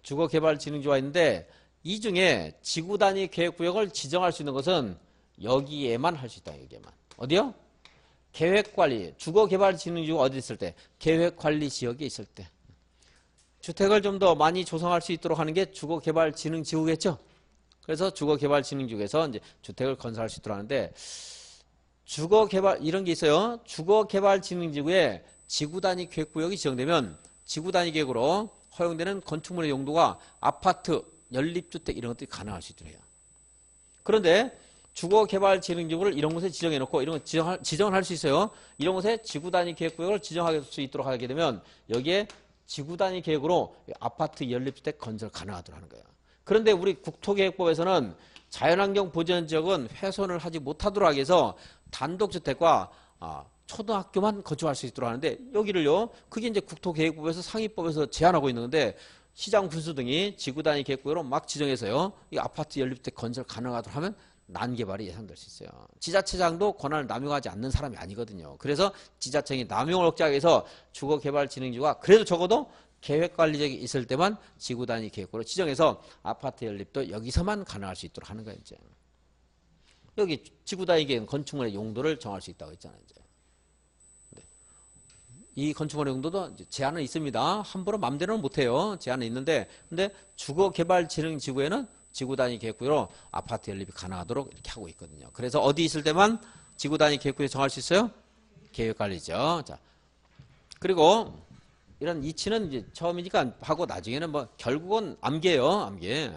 주거개발진흥지구가 있는데 이 중에 지구단위 계획구역을 지정할 수 있는 것은 여기에만 할 수 있다. 여기에만. 어디요? 계획관리, 주거개발진흥지구가 어디 있을 때? 계획관리지역에 있을 때. 주택을 좀 더 많이 조성할 수 있도록 하는 게 주거개발진흥지구겠죠? 그래서 주거개발진흥지구에서 이제 주택을 건설할 수 있도록 하는데 주거개발 이런 게 있어요. 주거개발진흥지구에 지구단위 계획구역이 지정되면 지구단위 계획으로 허용되는 건축물의 용도가 아파트, 연립주택 이런 것들이 가능할 수 있도록 해요. 그런데 주거개발진흥지구를 이런 곳에 지정해놓고 이런 거 지정을 할 수 있어요. 이런 곳에 지구단위 계획구역을 지정할 수 있도록 하게 되면 여기에 지구단위 계획으로 아파트, 연립주택 건설 가능하도록 하는 거예요. 그런데 우리 국토계획법에서는 자연환경 보전지역은 훼손을 하지 못하도록 하기 위해서 단독주택과 초등학교만 건축할 수 있도록 하는데 여기를요. 그게 이제 국토계획법에서 상위법에서 제한하고 있는 건데 시장 군수 등이 지구 단위 계획구역으로 막 지정해서요. 이 아파트 연립주택 건설 가능하도록 하면 난개발이 예상될 수 있어요. 지자체장도 권한을 남용하지 않는 사람이 아니거든요. 그래서 지자체장이 남용을 억제하기 위해서 주거개발진흥지구가 그래도 적어도 계획관리적이 있을 때만 지구 단위 계획구로 지정해서 아파트 연립도 여기서만 가능할 수 있도록 하는 거예요. 이제 여기 지구 단위 계획 건축물의 용도를 정할 수 있다고 했잖아요. 이제 이 건축물의 용도도 제한은 있습니다. 함부로 맘대로는 못해요. 제한은 있는데 근데 주거개발진흥지구에는 지구 단위 계획구로 아파트 연립이 가능하도록 이렇게 하고 있거든요. 그래서 어디 있을 때만 지구 단위 계획구에 정할 수 있어요? 계획관리죠. 자, 그리고 이런 이치는 이제 처음이니까 하고 나중에는 뭐 결국은 암기예요. 암기.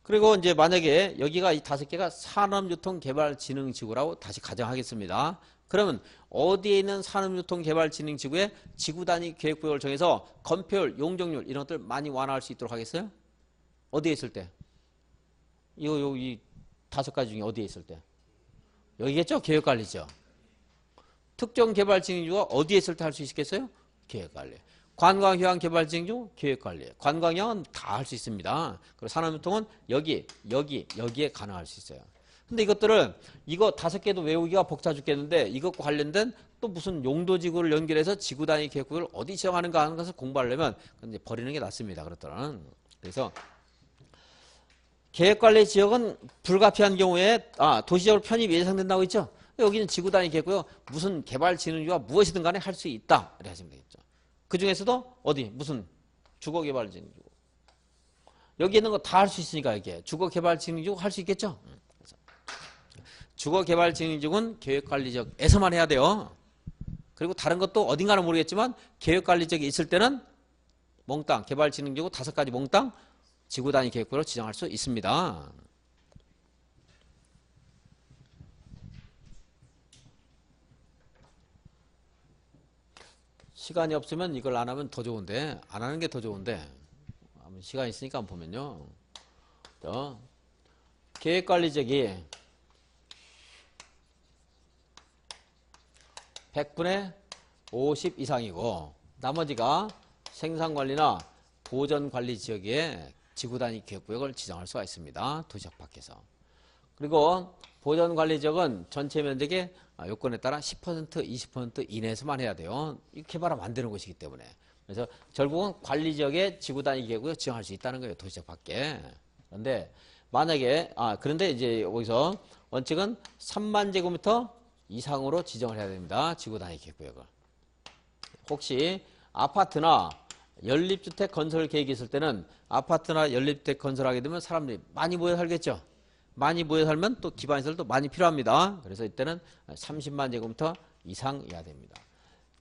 그리고 이제 만약에 여기가 이 5개가 산업유통개발진흥지구라고 다시 가정하겠습니다. 그러면 어디에 있는 산업유통개발진흥지구에 지구 단위 계획구역을 정해서 건폐율, 용적률 이런 것들 많이 완화할 수 있도록 하겠어요? 어디에 있을 때? 이 5가지 중에 어디에 있을 때? 여기겠죠? 계획관리죠. 특정 개발진흥지구가 어디에 있을 때 할 수 있겠어요? 계획관리. 관광휴양 개발진흥지구 계획관리. 관광휴양은 다 할 수 있습니다. 그리고 산업유통은 여기에 가능할 수 있어요. 근데 이것들을 이거 5개도 외우기가 벅차 죽겠는데 이것과 관련된 또 무슨 용도지구를 연결해서 지구 단위 계획구역을 어디 지정하는가 하는 것을 공부하려면 이제 버리는 게 낫습니다. 그렇더라는. 그래서 계획관리 지역은 불가피한 경우에 도시적으로 편입이 예상된다고 했죠. 여기는 지구 단위 계획구역 무슨 개발진흥지구가 무엇이든 간에 할 수 있다. 이렇게 하시면 되겠죠. 그 중에서도 어디 무슨 주거개발진흥지구 여기 있는 거 다 할 수 있으니까 이게 주거개발진흥지구 할 수 있겠죠. 주거개발진흥지구는 계획관리지역에서만 해야 돼요. 그리고 다른 것도 어딘가는 모르겠지만 계획관리지역이 있을 때는 몽땅 개발진흥지구 5가지 몽땅 지구 단위 계획구역으로 지정할 수 있습니다. 시간이 없으면 이걸 안 하면 더 좋은데 안 하는 게 더 좋은데 시간 있으니까 한번 보면요. 계획관리지역이 100분의 50 이상이고 나머지가 생산관리나 보전관리지역에 지구단위 계획구역을 지정할 수가 있습니다. 도시적 밖에서. 그리고 보전관리지역은 전체 면적의 요건에 따라 10%, 20% 이내에서만 해야 돼요. 이 개발하면 안 되는 곳이기 때문에. 그래서 결국은 관리지역에 지구단위 계획구역 지정할 수 있다는 거예요. 도시적 밖에. 그런데 만약에 그런데 이제 여기서 원칙은 3만 제곱미터 이상으로 지정을 해야 됩니다. 지구단위 계획구역을. 혹시 아파트나 연립주택 건설 계획이 있을 때는 아파트나 연립주택 건설하게 되면 사람들이 많이 모여 살겠죠. 많이 모여 살면 또 기반시설도 많이 필요합니다. 그래서 이때는 30만 제곱미터 이상이어야 됩니다.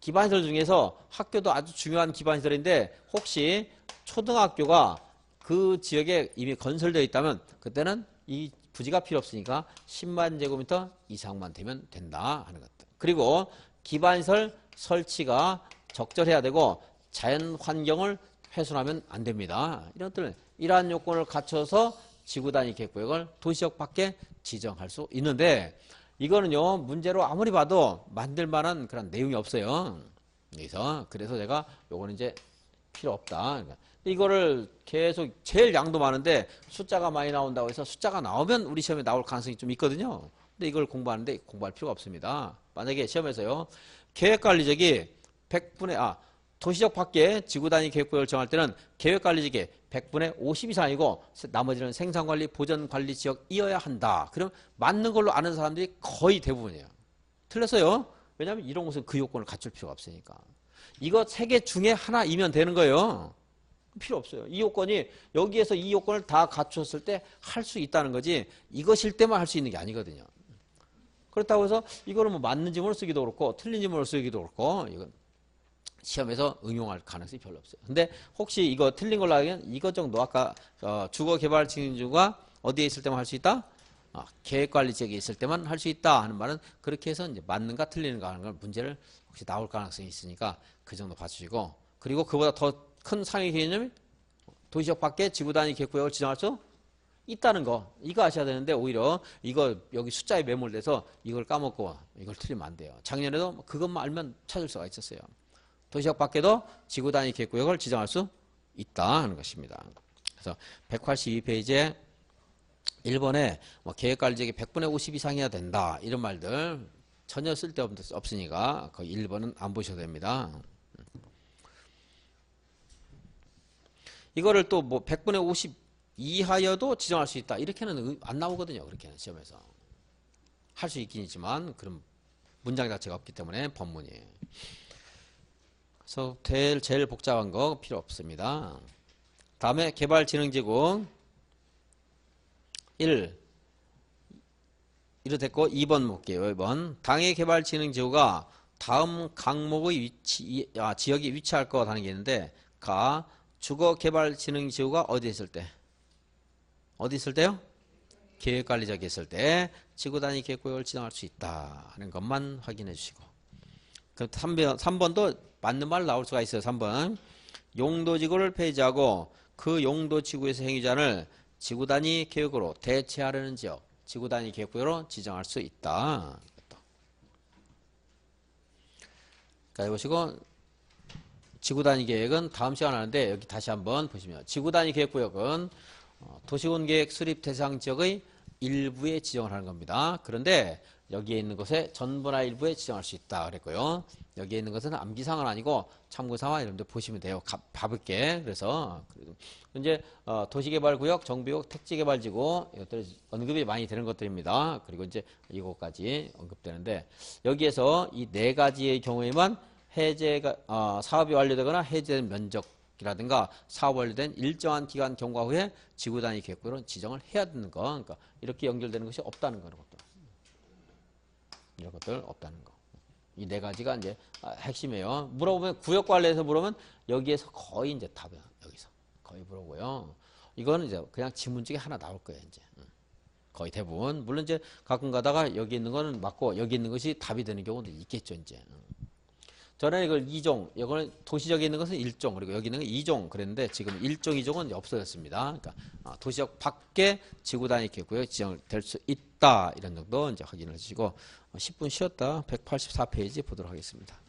기반시설 중에서 학교도 아주 중요한 기반시설인데 혹시 초등학교가 그 지역에 이미 건설되어 있다면 그때는 이 부지가 필요 없으니까 10만 제곱미터 이상만 되면 된다 하는 것들. 그리고 기반시설 설치가 적절해야 되고 자연 환경을 훼손하면 안 됩니다. 이런 것들 이러한 요건을 갖춰서 지구단위 계획구역을 도시적 밖에 지정할 수 있는데 이거는요 문제로 아무리 봐도 만들 만한 그런 내용이 없어요. 그래서 제가 요거는 이제 필요 없다. 이거를 계속 제일 양도 많은데 숫자가 많이 나온다고 해서 숫자가 나오면 우리 시험에 나올 가능성이 좀 있거든요. 근데 이걸 공부하는데 공부할 필요가 없습니다. 만약에 시험에서요 계획관리적이 100분의 도시적 밖에 지구단위 계획구역을 정할 때는 계획관리지역이 100분의 50 이상이고 나머지는 생산관리, 보전관리지역이어야 한다. 그럼 맞는 걸로 아는 사람들이 거의 대부분이에요. 틀렸어요. 왜냐하면 이런 곳은 그 요건을 갖출 필요가 없으니까. 이거 3개 중에 하나이면 되는 거예요. 필요 없어요. 이 요건이 여기에서 이 요건을 다 갖췄을 때 할 수 있다는 거지 이것일 때만 할 수 있는 게 아니거든요. 그렇다고 해서 이거는 뭐 맞는 지문을 쓰기도 그렇고 틀린 지문을 쓰기도 그렇고 이건 시험에서 응용할 가능성이 별로 없어요. 근데 혹시 이거 틀린 걸로 하면 이것 정도 아까 주거개발진흥지구가 어디에 있을 때만 할 수 있다? 계획관리지역에 있을 때만 할 수 있다 하는 말은 그렇게 해서 이제 맞는가 틀리는가 하는 걸 문제를 혹시 나올 가능성이 있으니까 그 정도 봐주시고 그리고 그보다 더 큰 상위 개념이 도시적 밖에 지구단위 계획구역을 지정할 수 있다는 거 이거 아셔야 되는데 오히려 이거 여기 숫자에 매몰돼서 이걸 까먹고 이걸 틀리면 안 돼요. 작년에도 그것만 알면 찾을 수가 있었어요. 도시역 밖에도 지구 단위 계획구역을 지정할 수 있다 하는 것입니다. 그래서 182페이지에 1번에 뭐 계획관리지역이 100분의 50 이상이어야 된다 이런 말들 전혀 쓸데없으니까 거의 1번은 안 보셔도 됩니다. 이거를 또 뭐 100분의 50 이하여도 지정할 수 있다 이렇게는 안 나오거든요. 그렇게는 시험에서 할 수 있긴 있지만 그런 문장 자체가 없기 때문에 법문이. 그래서 제일 복잡한 거 필요 없습니다. 다음에 개발진흥지구 1 이로 됐고 2번 볼게요. 2번 당해 개발진흥지구가 다음 항목의 지역에 위치할 것하는 게 있는데 가 주거개발진흥지구가 어디 있을 때? 어디 있을 때요? 계획관리지역에 있을 때 지구단위 계획구역을 지정할 수 있다 하는 것만 확인해 주시고 그 3번도 맞는 말 나올 수가 있어요. 3번 용도지구를 폐지하고 그 용도지구에서 행위자를 지구단위 계획으로 대체하려는 지역 지구단위 계획구역으로 지정할 수 있다. 자, 보시고 지구단위 계획은 다음 시간 하는데 여기 다시 한번 보시면 지구단위 계획구역은 도시군계획 수립 대상 지역의 일부에 지정을 하는 겁니다. 그런데 여기에 있는 것에 전부나 일부에 지정할 수 있다 그랬고요. 여기에 있는 것은 암기사항은 아니고 참고사항 이런 데 보시면 돼요. 가볍게. 그래서 이제 도시개발구역, 정비구역, 택지개발지구 이것들 언급이 많이 되는 것들입니다. 그리고 이제 이것까지 언급되는데 여기에서 이 네 가지의 경우에만 해제가 사업이 완료되거나 해제된 면적이라든가 사업 완료된 일정한 기간 경과 후에 지구단위 계획구역으로 지정을 해야 되는 거. 그러니까 이렇게 연결되는 것이 없다는 거는 것도. 이런 것들 없다는 거. 이 네 가지가 이제 핵심이에요. 물어보면 구역 관리에서 물어보면 여기에서 거의 이제 답이야. 여기서 거의 물어보고요. 이거는 이제 그냥 지문 중에 하나 나올 거예요. 이제 거의 대부분. 물론 이제 가끔 가다가 여기 있는 거는 맞고 여기 있는 것이 답이 되는 경우도 있겠죠. 이제. 전에 이걸 2종, 이거는 도시적에 있는 것은 1종, 그리고 여기 있는 건 2종 그랬는데 지금 1종, 2종은 없어졌습니다. 그러니까 도시적 밖에 지구단위 계획구역 지정될 수 있다. 이런 정도 이제 확인을 해주시고 10분 쉬었다 184페이지 보도록 하겠습니다.